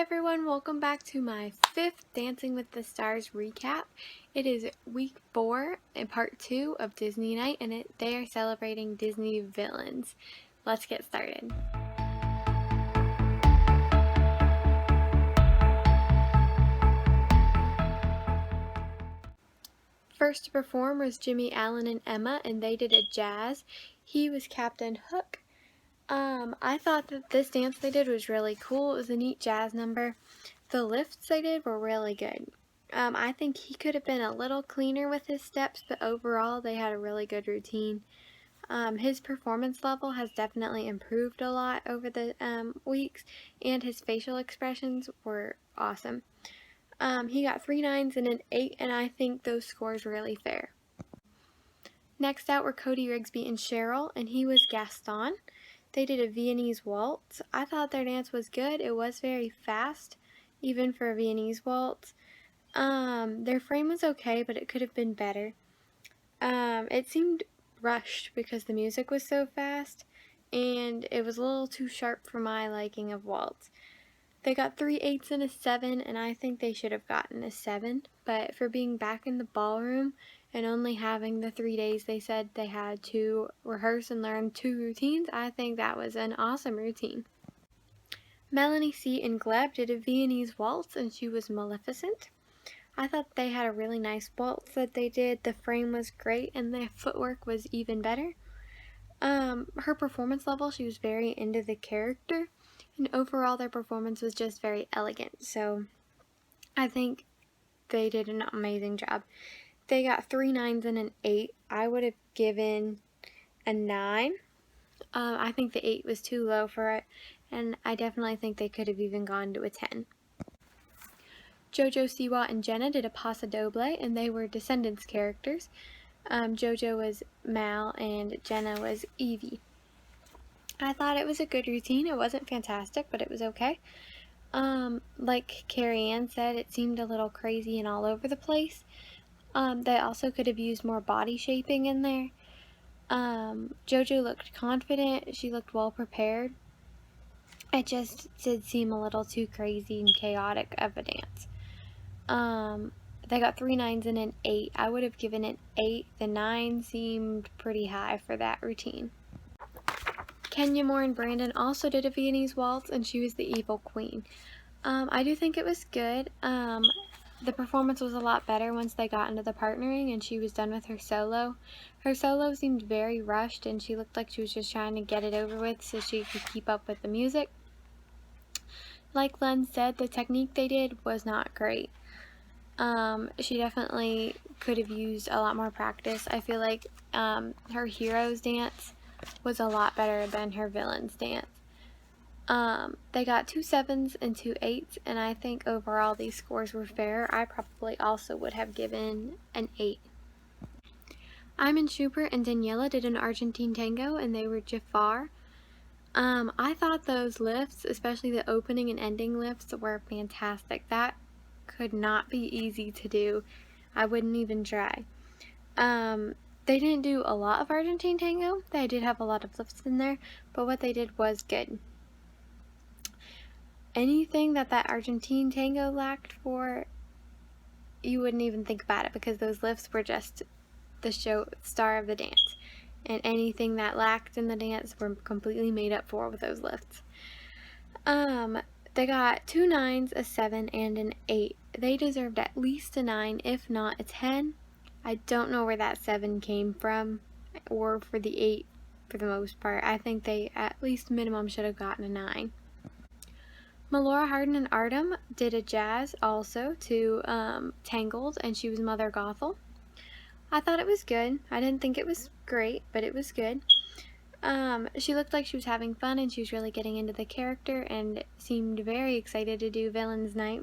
everyone, welcome back to my 5th Dancing with the Stars recap. It is week 4 and part 2 of Disney Night, and they are celebrating Disney villains. Let's get started. First to perform was Jimmie, Alan, and Emma, and they did a jazz. He was Captain Hook. I thought that this dance they did was really cool. It was a neat jazz number. The lifts they did were really good. I think he could have been a little cleaner with his steps, but overall they had a really good routine. His performance level has definitely improved a lot over the weeks, and his facial expressions were awesome. He got 3 9s and an 8, and I think those scores were really fair. Next out were Cody, Rigsby, and Cheryl, and he was Gaston. They did a Viennese Waltz. I thought their dance was good. It was very fast, even for a Viennese Waltz. Their frame was okay, but it could have been better. It seemed rushed because the music was so fast, and it was a little too sharp for my liking of waltz. They got 3 8s and a 7, and I think they should have gotten a 7, but for being back in the ballroom and only having the 3 days they said they had to rehearse and learn 2 routines, I think that was an awesome routine. Melanie and Gleb did a Viennese Waltz, and she was Maleficent. I thought they had a really nice waltz that they did. The frame was great, and the footwork was even better. Her performance level, she was very into the character, and overall their performance was just very elegant, so I think they did an amazing job. They got 3 9s and an 8. I would have given a 9. I think the 8 was too low for it, and I definitely think they could have even gone to a 10. Jojo, Siwa, and Jenna did a Paso Doble, and they were Descendants characters. Jojo was Mal, and Jenna was Evie. I thought it was a good routine. It wasn't fantastic, but it was okay. Like Carrie Ann said, it seemed a little crazy and all over the place. They also could have used more body shaping in there. Jojo looked confident. She looked well prepared. It just did seem a little too crazy and chaotic of a dance. They got 3 9s and an 8. I would have given it 8. The 9 seemed pretty high for that routine. Kenya Moore and Brandon also did a Viennese Waltz, and she was the evil queen. I do think it was good. The performance was a lot better once they got into the partnering and she was done with her solo. Her solo seemed very rushed, and she looked like she was just trying to get it over with so she could keep up with the music. Like Len said, the technique they did was not great. She definitely could have used a lot more practice. I feel like her hero's dance was a lot better than her villain's dance. They got 2 7s and 2 8s, and I think overall these scores were fair. I probably also would have given an 8. Iman Schubert and Daniela did an Argentine Tango, and they were Jafar. I thought those lifts, especially the opening and ending lifts, were fantastic. That could not be easy to do. I wouldn't even try. They didn't do a lot of Argentine Tango. They did have a lot of lifts in there, but what they did was good. Anything that Argentine Tango lacked for, you wouldn't even think about it, because those lifts were just the star of the dance. And anything that lacked in the dance were completely made up for with those lifts. They got 2 9s, a 7, and an 8. They deserved at least a 9, if not a 10. I don't know where that 7 came from, or for the 8 for the most part. I think they at least minimum should have gotten a 9. Melora Hardin and Artem did a jazz also to Tangled, and she was Mother Gothel. I thought it was good. I didn't think it was great, but it was good. She looked like she was having fun, and she was really getting into the character and seemed very excited to do Villains Night.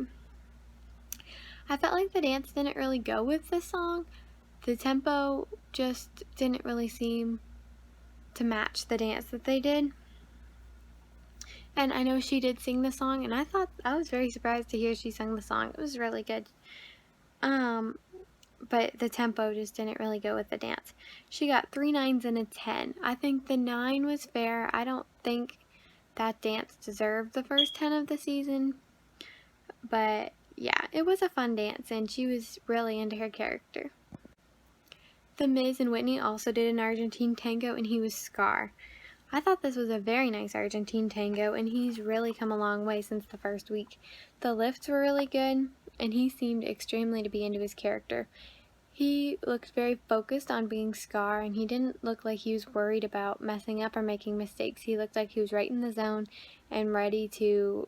I felt like the dance didn't really go with the song. The tempo just didn't really seem to match the dance that they did. And I know she did sing the song, and I was very surprised to hear she sung the song. It was really good. But the tempo just didn't really go with the dance. She got 3 9s and a 10. I think the 9 was fair. I don't think that dance deserved the first 10 of the season. But yeah, it was a fun dance, and she was really into her character. The Miz and Whitney also did an Argentine Tango, and he was Scar. I thought this was a very nice Argentine Tango, and he's really come a long way since the first week. The lifts were really good, and he seemed extremely to be into his character. He looked very focused on being Scar, and he didn't look like he was worried about messing up or making mistakes. He looked like he was right in the zone and ready to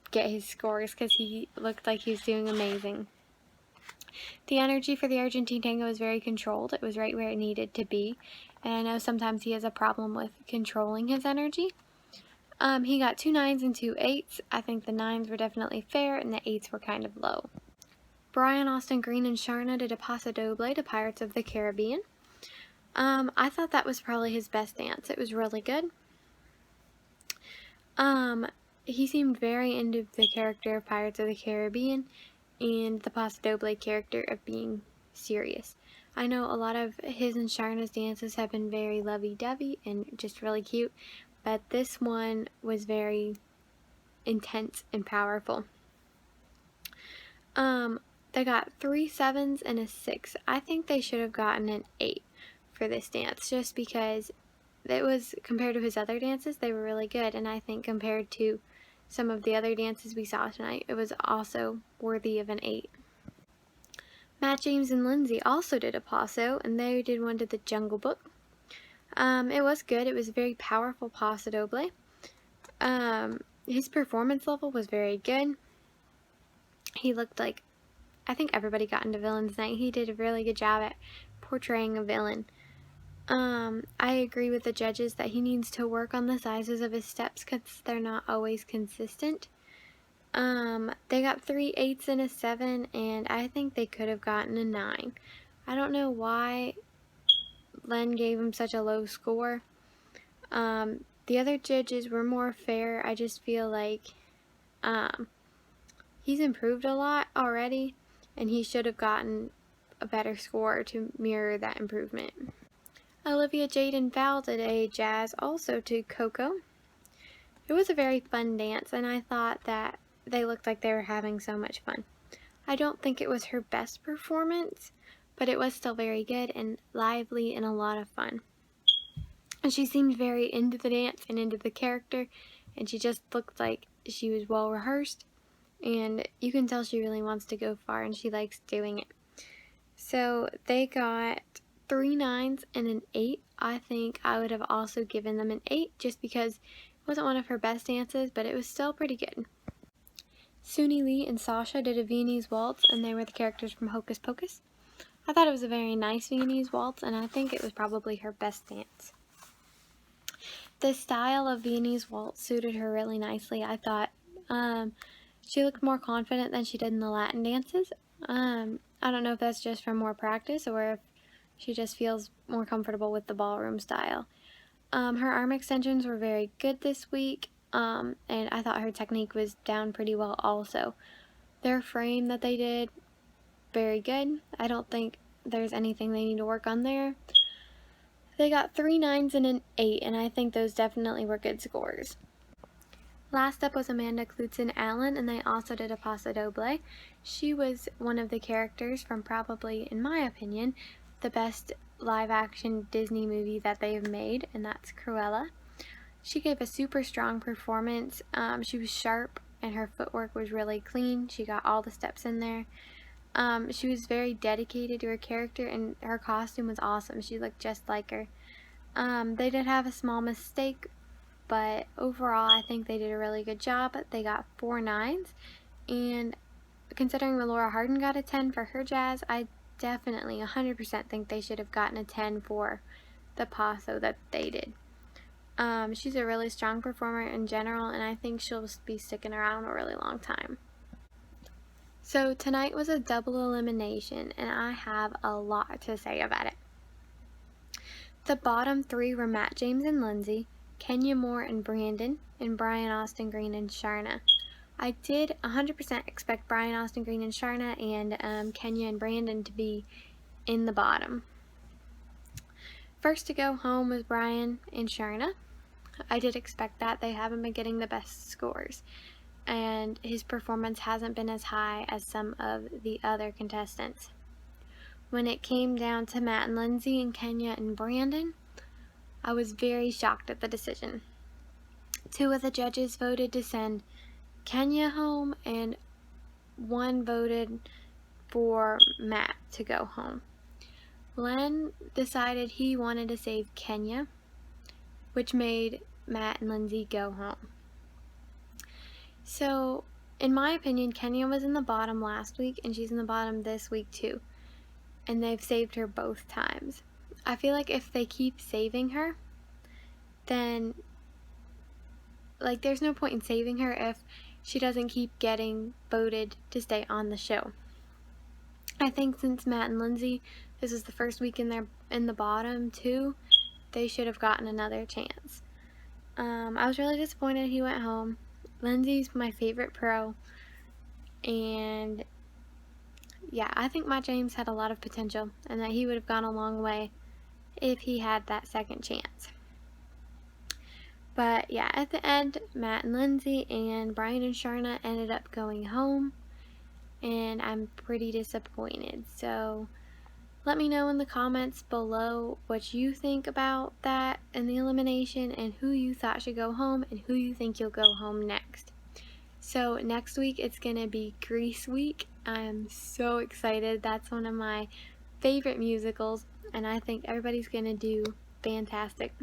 get his scores because he looked like he was doing amazing. The energy for the Argentine Tango was very controlled. It was right where it needed to be. And I know sometimes he has a problem with controlling his energy. He got 2 9s and 2 8s. I think the 9s were definitely fair and the 8s were kind of low. Brian Austin Green and Sharna did a Paso Doble to Pirates of the Caribbean. I thought that was probably his best dance. It was really good. He seemed very into the character of Pirates of the Caribbean and the Paso Doble character of being serious. I know a lot of his and Sharna's dances have been very lovey-dovey and just really cute, but this one was very intense and powerful. They got 3 7s and a 6. I think they should have gotten an 8 for this dance, just because it was, compared to his other dances, they were really good, and I think compared to some of the other dances we saw tonight, it was also worthy of an 8. Matt James and Lindsay also did a Paso, and they did one to the Jungle Book. It was good. It was a very powerful Paso Doble. His performance level was very good. He looked like, I think everybody got into villain tonight. He did a really good job at portraying a villain. I agree with the judges that he needs to work on the sizes of his steps because they're not always consistent. They got 3 8s and a 7, and I think they could have gotten a 9. I don't know why Len gave him such a low score. The other judges were more fair. I just feel like he's improved a lot already, and he should have gotten a better score to mirror that improvement. Olivia, Jade, and Val did a jazz also to Coco. It was a very fun dance, and I thought that they looked like they were having so much fun. I don't think it was her best performance, but it was still very good and lively and a lot of fun. And she seemed very into the dance and into the character, and she just looked like she was well rehearsed, and you can tell she really wants to go far and she likes doing it. So they got 3 9s and an 8. I think I would have also given them an 8 just because it wasn't one of her best dances, but it was still pretty good. Suny Lee and Sasha did a Viennese Waltz, and they were the characters from Hocus Pocus. I thought it was a very nice Viennese Waltz, and I think it was probably her best dance. The style of Viennese Waltz suited her really nicely. I thought she looked more confident than she did in the Latin dances. I don't know if that's just from more practice or if she just feels more comfortable with the ballroom style. Her arm extensions were very good this week, and I thought her technique was down pretty well also. Their frame that they did, very good. I don't think there's anything they need to work on there. They got 3 9s and an 8, and I think those definitely were good scores. Last up was Amanda Klutzen Allen, and they also did a Paso Doble. She was one of the characters from probably, in my opinion, the best live-action Disney movie that they have made, and that's Cruella. She gave a super strong performance. She was sharp, and her footwork was really clean. She got all the steps in there. She was very dedicated to her character, and her costume was awesome. She looked just like her. They did have a small mistake, but overall I think they did a really good job. They got 4 9s, and considering Laura Harden got a 10 for her jazz, I definitely 100% think they should have gotten a 10 for the Paso that they did. She's a really strong performer in general, and I think she'll be sticking around a really long time. So tonight was a double elimination, and I have a lot to say about it. The bottom 3 were Matt James and Lindsay, Kenya Moore and Brandon, and Brian Austin Green and Sharna. I did 100% expect Brian Austin Green and Sharna and Kenya and Brandon to be in the bottom. First to go home was Brian and Sharna. I did expect that. They haven't been getting the best scores. and his performance hasn't been as high as some of the other contestants. When it came down to Matt and Lindsay and Kenya and Brandon, I was very shocked at the decision. 2 of the judges voted to send Kenya home, and 1 voted for Matt to go home. Len decided he wanted to save Kenya, which made Matt and Lindsay go home. So, in my opinion, Kenya was in the bottom last week, and she's in the bottom this week too. And they've saved her both times. I feel like if they keep saving her, then, like, there's no point in saving her if she doesn't keep getting voted to stay on the show. I think since Matt and Lindsay, this is the first week in the bottom too, they should have gotten another chance. I was really disappointed he went home. Lindsay's my favorite pro, and yeah, I think Matt James had a lot of potential and that he would have gone a long way if he had that second chance. But yeah, at the end, Matt and Lindsay and Brian and Sharna ended up going home, and I'm pretty disappointed. So let me know in the comments below what you think about that and the elimination, and who you thought should go home and who you think you'll go home next. So next week it's going to be Grease Week. I'm so excited. That's one of my favorite musicals, and I think everybody's going to do fantastic.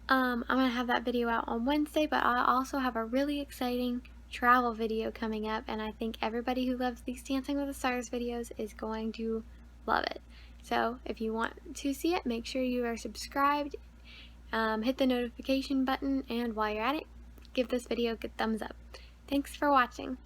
I'm going to have that video out on Wednesday, but I also have a really exciting travel video coming up, and I think everybody who loves these Dancing with the Stars videos is going to love it. So if you want to see it, make sure you are subscribed, hit the notification button, and while you're at it, give this video a good thumbs up. Thanks for watching.